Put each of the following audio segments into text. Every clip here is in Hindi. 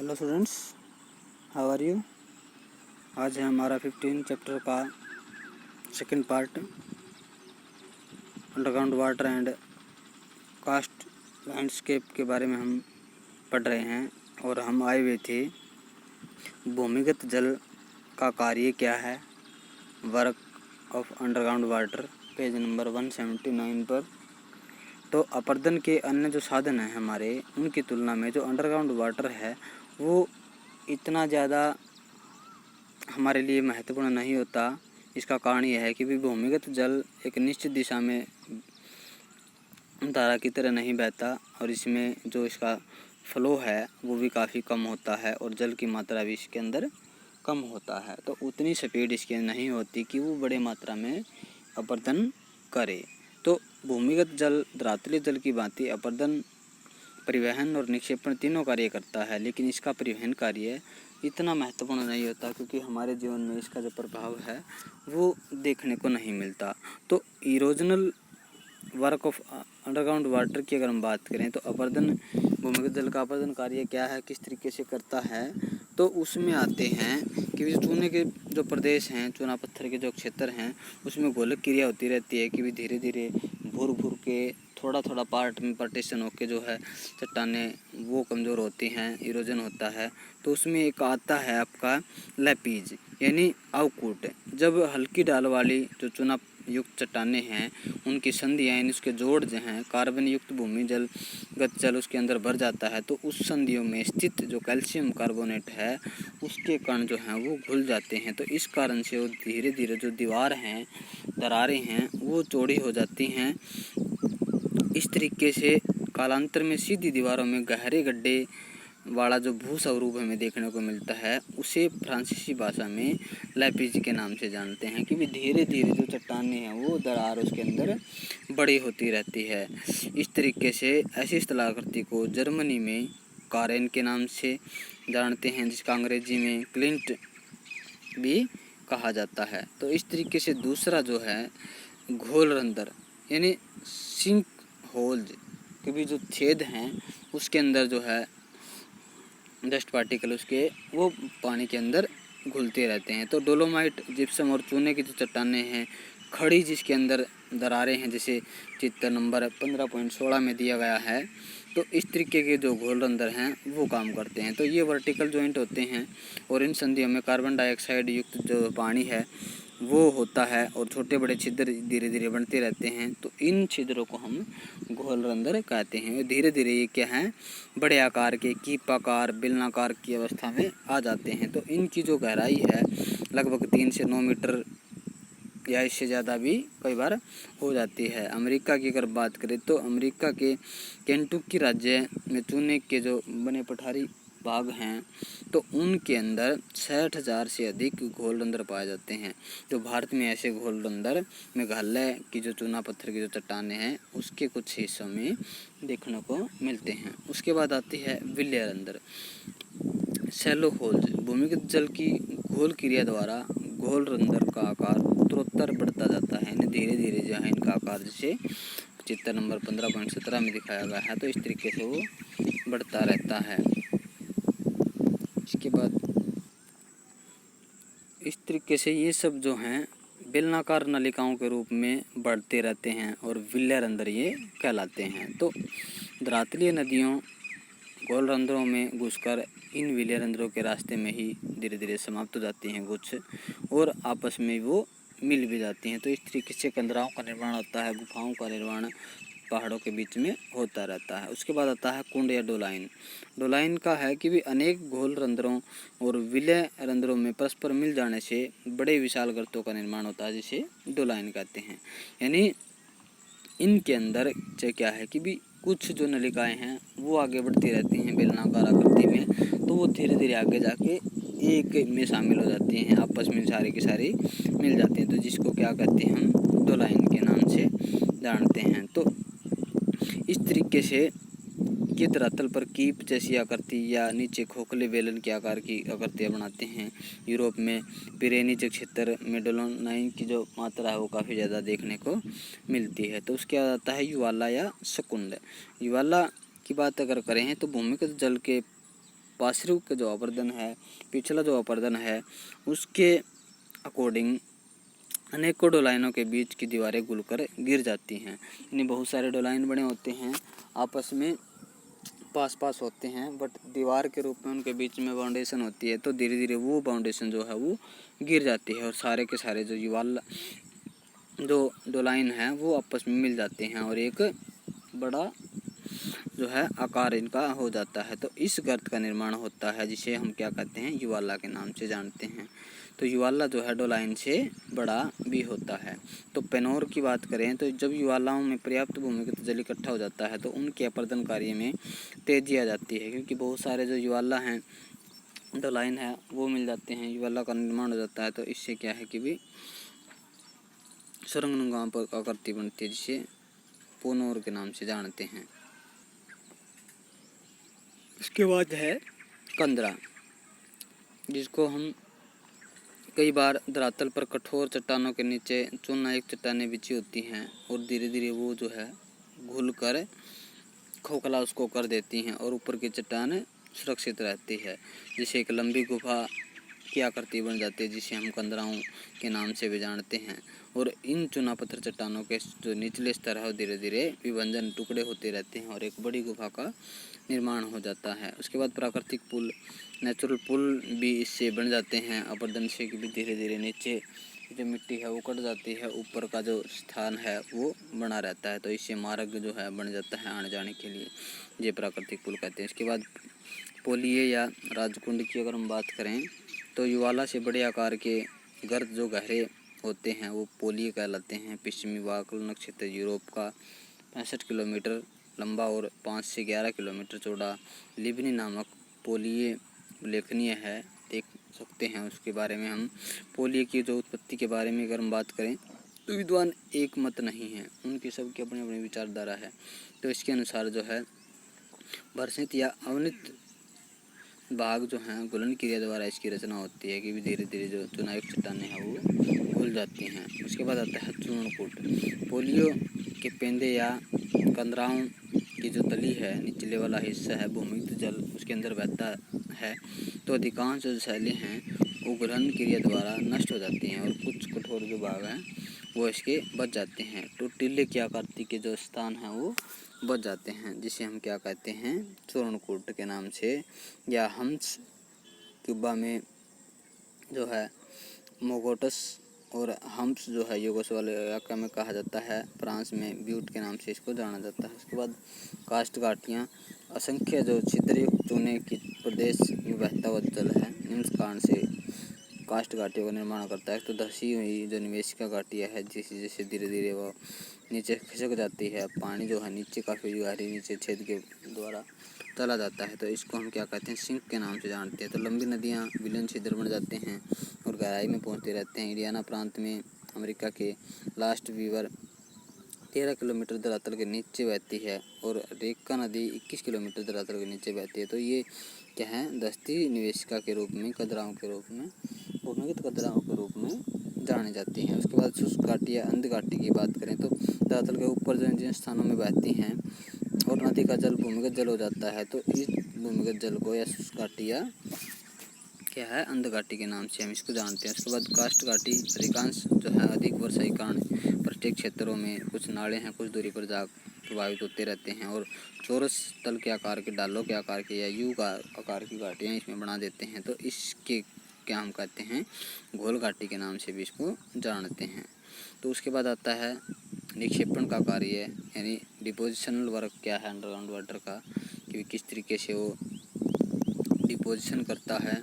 Hello students, how are you. आज है हमारा 15 चैप्टर का second part, underground water and karst landscape के बारे में हम पढ़ रहे हैं। और हम आए हुए थे भूमिगत जल का कार्य क्या है, work of underground water, page number 179 पर। तो अपर्दन के अन्य जो साधन हैं हमारे, उनकी तुलना में जो अंडरग्राउंड वाटर है वो इतना ज़्यादा हमारे लिए महत्वपूर्ण नहीं होता। इसका कारण यह है कि भी भूमिगत जल एक निश्चित दिशा में धारा की तरह नहीं बहता और इसमें जो इसका फ्लो है वो भी काफ़ी कम होता है और जल की मात्रा भी इसके अंदर कम होता है। तो उतनी स्पीड इसकी नहीं होती कि वो बड़े मात्रा में अपर्दन करे। तो भूमिगत जल धरातलीय जल की भांति अपर्दन, परिवहन और निक्षेपण तीनों कार्य करता है, लेकिन इसका परिवहन कार्य इतना महत्वपूर्ण नहीं होता क्योंकि हमारे जीवन में इसका जो प्रभाव है वो देखने को नहीं मिलता। तो erosional work of underground water की अगर हम बात करें तो अपर्दन, भूमिगत जल का अपर्दन कार्य क्या है, किस तरीके से करता है, तो उसमें आते हैं कि चूने के जो प्रदेश हैं, चूना पत्थर के जो क्षेत्र हैं, उसमें गोलक क्रिया होती रहती है कि भी धीरे धीरे भूर भूर के थोड़ा थोड़ा पार्ट में पार्टीशन होकर जो है चट्टानें वो कमज़ोर होती हैं, इरोजन होता है। तो उसमें एक आता है आपका लैपीज यानी अवकूट। जब हल्की ढाल वाली जो चूना युक्त चट्टानें हैं उनकी संधियाँ यानी उसके जोड़ जो हैं कार्बन युक्त भूमि जल गत जल उसके अंदर भर जाता है, तो उस संधियों में स्थित जो कैल्शियम कार्बोनेट है उसके कण जो हैं वो घुल जाते हैं। तो इस कारण से वो धीरे धीरे जो दीवार हैं, दरारें हैं, वो चौड़ी हो जाती हैं। इस तरीके से कालांतर में सीधी दीवारों में गहरे गड्ढे वाला जो भू स्वरूप हमें देखने को मिलता है उसे फ्रांसीसी भाषा में लैपीज के नाम से जानते हैं कि भी धीरे धीरे जो चट्टानें हैं वो दरार उसके अंदर बड़ी होती रहती है। इस तरीके से ऐसी स्थलाकृति को जर्मनी में कारेन के नाम से जानते हैं, जिसका अंग्रेजी में क्लिंट भी कहा जाता है। तो इस तरीके से दूसरा जो है घोल रंध्र यानी सिंक होल्स के भी जो छेद हैं उसके अंदर जो है डस्ट पार्टिकल उसके वो पानी के अंदर घुलते रहते हैं। तो डोलोमाइट, जिप्सम और चूने की जो चट्टानें हैं खड़ी जिसके अंदर दरारें हैं, जैसे चित्र नंबर 15.16 में दिया गया है, तो इस तरीके के जो घोल रंध्र हैं वो काम करते हैं। तो ये वर्टिकल जॉइंट होते हैं और इन संधियों में कार्बन डाइऑक्साइड युक्त जो पानी है वो होता है और छोटे बड़े छिद्र धीरे धीरे बनते रहते हैं। तो इन छिद्रों को हम घोल रंध्र कहते हैं। धीरे धीरे ये क्या हैं, बड़े आकार के कीपाकार बेलनाकार की अवस्था में आ जाते हैं। तो इनकी जो गहराई है लगभग 3 से 9 मीटर या इससे ज़्यादा भी कई बार हो जाती है। अमेरिका की अगर बात करें तो अमेरिका के केंटुकी राज्य में चूने के जो बने पठारी भाग हैं तो उनके अंदर 60,000 से अधिक घोल रंध्र पाए जाते हैं। जो भारत में ऐसे घोल रंध्र मेघालय की जो चूना पत्थर की जो चट्टानें हैं उसके कुछ हिस्सों में देखने को मिलते हैं। उसके बाद आती है विलय रंध्र, शैलो होल्स। भूमिगत जल की घोल क्रिया द्वारा घोल रंध्र का आकार उत्तरोत्तर बढ़ता जाता है, यानी धीरे धीरे जो है इनका आकार जैसे चित्र नंबर 15.17 में दिखाया गया है, तो इस तरीके से वो बढ़ता रहता है। इसके बाद इस तरीके से ये सब जो हैं बेलनाकार नलिकाओं के रूप में बढ़ते रहते हैं और विलय रंध्र ये कहलाते हैं। तो धरातलीय नदियों घोल रंध्रों में घुसकर इन विलय रंध्रों के रास्ते में ही धीरे धीरे समाप्त हो जाती हैं कुछ और आपस में वो मिल भी जाती हैं। तो इस तरीके से कंदराओं का निर्माण होता है, गुफाओं का निर्माण पहाड़ों के बीच में होता रहता है। उसके बाद आता है कुंड या डोलाइन। डोलाइन का है कि भी अनेक घोल रंध्रों और विलय रंध्रों में परस्पर मिल जाने से बड़े विशाल गर्तों का निर्माण होता है, जिसे डोलाइन कहते हैं। यानी इनके अंदर से क्या है कि भी कुछ जो नलिकाएं हैं वो आगे बढ़ती रहती हैं बेलनाकार आकृति में, तो वो धीरे धीरे आगे जाके एक में शामिल हो जाती हैं, आपस में सारी की सारी मिल जाती हैं, तो जिसको क्या कहते हैं हम डोलाइन के नाम से जानते हैं। तो इस तरीके से ये धरातल पर कीप जैसी आकृति या नीचे खोखले बेलन के आकार की आकृतियाँ बनाते हैं। यूरोप में पिरेनीज क्षेत्र में डोलोनाइन की जो मात्रा है वो काफ़ी ज़्यादा देखने को मिलती है। तो उसके बाद आता है युवाला या शकुंड। युवाला की बात अगर करें तो भूमिगत जल के पार्श्व का जो अपर्दन है, पिछला जो अपर्दन है, उसके अकॉर्डिंग अनेकों डोलाइनों के बीच की दीवारें घुलकर गिर जाती हैं। यानी बहुत सारे डोलाइन बने होते हैं, आपस में पास होते हैं, बट दीवार के रूप में उनके बीच में बाउंडेशन होती है, तो धीरे धीरे वो बाउंडेशन जो है वो गिर जाती है और सारे के सारे जो युवाला जो डोलाइन है वो आपस में मिल जाते हैं और एक बड़ा जो है आकार इनका हो जाता है। तो इस गर्त का निर्माण होता है जिसे हम क्या कहते हैं, युवाला के नाम से जानते हैं। तो युवाला जो है डोलाइन से बड़ा भी होता है। तो पेनोर की बात करें तो जब युवालाओं में पर्याप्त भूमिगत जल इकट्ठा हो जाता है तो उनके अपर्दन कार्य में तेजी आ जाती है, क्योंकि बहुत सारे जो युवाला हैं, डोलाइन है, वो मिल जाते हैं, युवाला का निर्माण हो जाता है। तो इससे क्या है कि भी सुरंगनुगाओं पर आकृति बनती है जिसे पेनोर के नाम से जानते हैं। इसके बाद है कंदरा, जिसको हम कई बार धरातल पर कठोर चट्टानों के नीचे चूनायुक्त चट्टानें बिछी होती हैं और धीरे धीरे वो जो है घुल कर खोखला उसको कर देती हैं और ऊपर की चट्टान सुरक्षित रहती है, जिसे एक लंबी गुफा की आकृति बन जाती है जिसे हम कंदराओं के नाम से भी जानते हैं। और इन चूना पत्थर चट्टानों के जो निचले स्तर है वो धीरे धीरे विभंजन टुकड़े होते रहते हैं और एक बड़ी गुफा का निर्माण हो जाता है। उसके बाद प्राकृतिक पुल, नेचुरल पुल भी इससे बन जाते हैं। अपर्दन से भी धीरे धीरे नीचे जो मिट्टी है वो कट जाती है, ऊपर का जो स्थान है वो बना रहता है, तो इससे मार्ग जो है बन जाता है आने जाने के लिए, ये प्राकृतिक पुल कहते हैं। इसके बाद पोलिये या राजकुंड की अगर हम बात करें तो युवाला से बड़े आकार के गर्त जो गहरे होते हैं वो पोलिये कहलाते हैं। पश्चिमी वाकल क्षेत्र यूरोप का 65 किलोमीटर लंबा और 5 से 11 किलोमीटर चौड़ा लिबनी नामक पोलिये उल्लेखनीय है, देख सकते हैं। उसके बारे में हम पोलिये की जो उत्पत्ति के बारे में अगर हम बात करें तो विद्वान एक मत नहीं है, उनकी सबकी अपनी अपनी विचारधारा है। तो इसके अनुसार जो है भर्षित या अवनित भाग जो हैं गुलन क्रिया द्वारा इसकी रचना होती है कि धीरे धीरे जो चूनायुक्त चट्टानें हैं वो घुल जाती हैं। उसके बाद आता है चूर्णकूट। पोलियो के पेंदे या कंदराओं की जो तली है, निचले वाला हिस्सा है, भूमिगत जल उसके अंदर बहता है, तो अधिकांश जो शैली हैं वो गुलन क्रिया द्वारा नष्ट हो जाती हैं और कुछ कठोर जो भाग हैं वो इसके बच जाते हैं। तो टिल्ले की आकृति के जो स्थान हैं वो बच जाते हैं, जिसे हम क्या कहते हैं, चूर्णकूट के नाम से। या हम्स क्यूबा में जो है मोगोटस और हम्स जो है यूगोस्लाविया में कहा जाता है, फ्रांस में ब्यूट के नाम से इसको जाना जाता है। उसके बाद कास्ट घाटियाँ, असंख्य जो छिद्रयुक्त चूने की प्रदेश में बहता हुआ जल है, निम्न कारण से कास्ट घाटियों का निर्माण करता है। तो धसी हुई जो निवेशिका घाटियाँ है, जैसे जैसे धीरे धीरे वो नीचे खिसक जाती है, पानी जो है नीचे काफ़ी गहरी नीचे छेद के द्वारा चला जाता है, तो इसको हम क्या कहते हैं, सिंक के नाम से जानते हैं। तो लंबी नदियाँ विलीन छिद्र बन जाते हैं और गहराई में पहुंचते रहते हैं। इंडियाना प्रांत में अमेरिका के लास्ट वीवर 13 किलोमीटर धरातल के नीचे बहती है और रेक्का नदी 21 किलोमीटर धरातल के नीचे बहती है। तो ये क्या है, दस्ती निवेशिका के रूप में, कदराओं के रूप में, भूमिगत कदराओं के रूप में जानी जाती हैं। उसके बाद शुष्क घाटी या अंध घाटी की बात करें तो धरातल के ऊपर जिन स्थानों में बहती हैं और नदी का जल भूमिगत जल हो जाता है, तो इस भूमिगत जल को या शुष्क घाटी या क्या है, अंध घाटी के नाम से हम इसको जानते हैं। उसके बाद कास्ट घाटी, अधिकांश जो है अधिक वर्षा के कारण प्रत्येक क्षेत्रों में कुछ नाले हैं, कुछ दूरी पर जा प्रभावित होते रहते हैं और चौरस तल के आकार के, डालों के आकार के या यू का आकार की घाटियाँ इसमें बना देते हैं। तो इसके क्या हम कहते हैं, घोल घाटी के नाम से भी इसको जानते हैं। तो उसके बाद आता है निक्षेपण का कार्य, यानी डिपोजिशनल वर्क क्या है अंडरग्राउंड वाटर का, कि किस तरीके से वो डिपोजिशन करता है।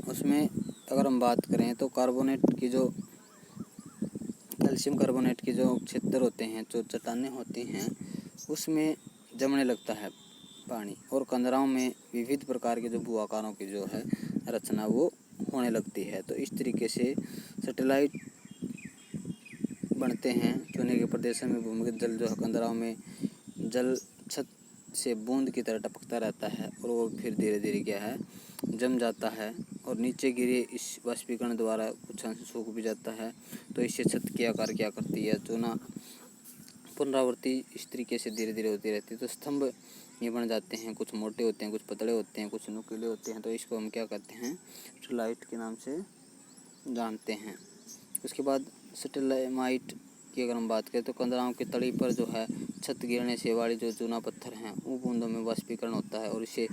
उसमें अगर हम बात करें तो कार्बोनेट की जो कैल्शियम कार्बोनेट की जो क्षेत्र होते हैं, जो चट्टानें होती हैं, उसमें जमने लगता है पानी और कंदराओं में विविध प्रकार के जो भू आकारों की जो है रचना वो होने लगती है। तो इस तरीके से सैटेलाइट बनते हैं। चूने के प्रदेशों में भूमिगत जल जो है कंदराओं में जल छत से बूंद की तरह टपकता रहता है और वो फिर धीरे धीरे क्या है जम जाता है और नीचे गिरे इस वाष्पीकरण द्वारा कुछ अंश सूख भी जाता है। तो इससे छत की आकार क्या करती है, चूना पुनरावृत्ति इस तरीके से धीरे धीरे होती रहती है। तो स्तंभ ये बन जाते हैं, कुछ मोटे होते हैं, कुछ पतले होते हैं, कुछ नुकीले होते हैं। तो इसको हम क्या कहते हैं, स्टेलाइट के नाम से जानते हैं। उसके बाद स्टेलेमाइट की अगर हम बात करें तो कंदराओं की तली पर जो है छत गिरने से वाली जो चूना पत्थर हैं वो बूंदों में वाष्पीकरण होता है और इससे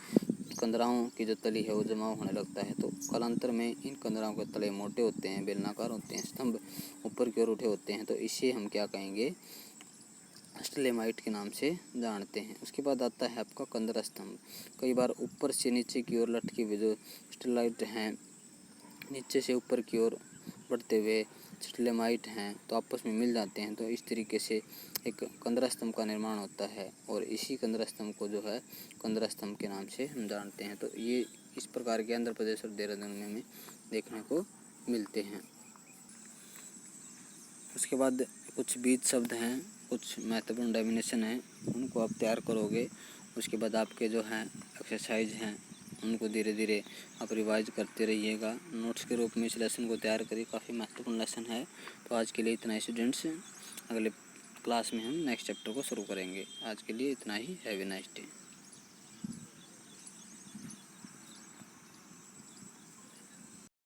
कंदराओं की जो तली है वो जमाव होने लगता है। तो कालांतर में इन कंदराओं के तले मोटे होते हैं, बेलनाकार होते हैं, स्तंभ ऊपर की ओर उठे होते हैं। तो इसे हम क्या कहेंगे, स्टेलेमाइट के नाम से जानते हैं। उसके बाद आता है आपका कंदरा स्तंभ। कई बार ऊपर से नीचे की ओर लटके हुए जो स्टेलाइट हैं, नीचे से ऊपर की ओर बढ़ते हुए स्टेलेमाइट हैं तो आपस में मिल जाते हैं। तो इस तरीके से एक कंदरा स्तंभ का निर्माण होता है और इसी कंदरा स्तंभ को जो है कंदरा स्तंभ के नाम से हम जानते हैं। तो ये इस प्रकार के आंध्र प्रदेश और देहरादून में देखने को मिलते हैं। उसके बाद कुछ बीज शब्द हैं, कुछ महत्वपूर्ण डेफिनेशन हैं, उनको आप तैयार करोगे। उसके बाद आपके जो हैं एक्सरसाइज हैं उनको धीरे धीरे आप रिवाइज करते रहिएगा। नोट्स के रूप में इस लेसन को तैयार करिए, काफ़ी महत्वपूर्ण लेसन है। तो आज के लिए इतना ही स्टूडेंट्स, अगले क्लास में हम नेक्स्ट चैप्टर को शुरू करेंगे। आज के लिए इतना ही। Have a nice day.